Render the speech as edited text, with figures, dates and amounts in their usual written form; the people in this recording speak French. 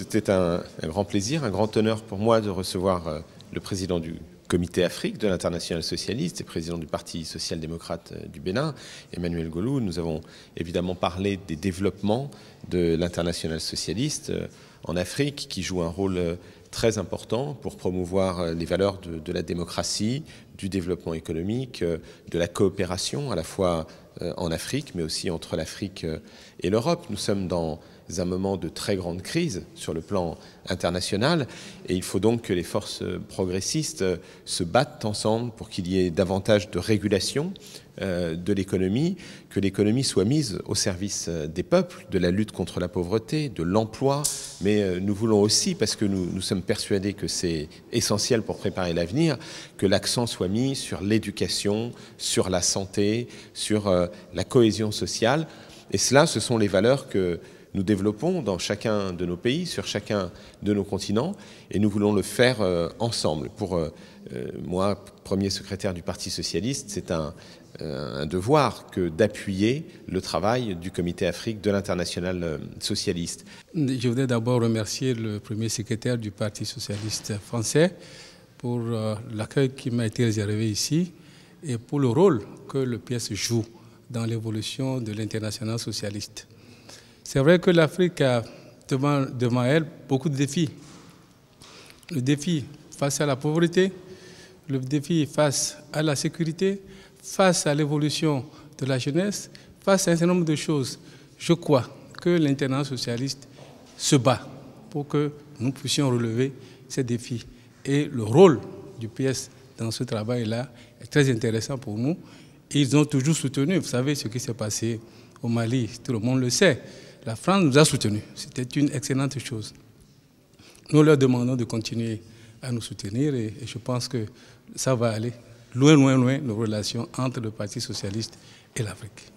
c'était un grand plaisir, un grand honneur pour moi de recevoir le président du Comité Afrique de l'Internationale socialiste et président du Parti social-démocrate du Bénin, Emmanuel Golo. Nous avons évidemment parlé des développements de l'Internationale socialiste en Afrique, qui joue un rôle très important pour promouvoir les valeurs de la démocratie, du développement économique, de la coopération, à la fois en Afrique, mais aussi entre l'Afrique et l'Europe. Nous sommes dans un moment de très grande crise sur le plan international et il faut donc que les forces progressistes se battent ensemble pour qu'il y ait davantage de régulation de l'économie, que l'économie soit mise au service des peuples, de la lutte contre la pauvreté, de l'emploi, mais nous voulons aussi, parce que nous sommes persuadés que c'est essentiel pour préparer l'avenir, que l'accent soit mis sur l'éducation, sur la santé, sur la cohésion sociale. Et cela, ce sont les valeurs que nous développons dans chacun de nos pays, sur chacun de nos continents, et nous voulons le faire ensemble. Pour moi, premier secrétaire du Parti socialiste, c'est un devoir que d'appuyer le travail du Comité Afrique de l'Internationale socialiste. Je voudrais d'abord remercier le premier secrétaire du Parti socialiste français pour l'accueil qui m'a été réservé ici et pour le rôle que le PS joue dans l'évolution de l'Internationale socialiste. C'est vrai que l'Afrique a devant elle beaucoup de défis. Le défi face à la pauvreté, le défi face à la sécurité, face à l'évolution de la jeunesse, face à un certain nombre de choses. Je crois que l'Internationale socialiste se bat pour que nous puissions relever ces défis. Et le rôle du PS dans ce travail-là est très intéressant pour nous. Ils ont toujours soutenu, vous savez ce qui s'est passé au Mali, tout le monde le sait. La France nous a soutenus. C'était une excellente chose. Nous leur demandons de continuer à nous soutenir et je pense que ça va aller loin, loin, loin, nos relations entre le Parti socialiste et l'Afrique.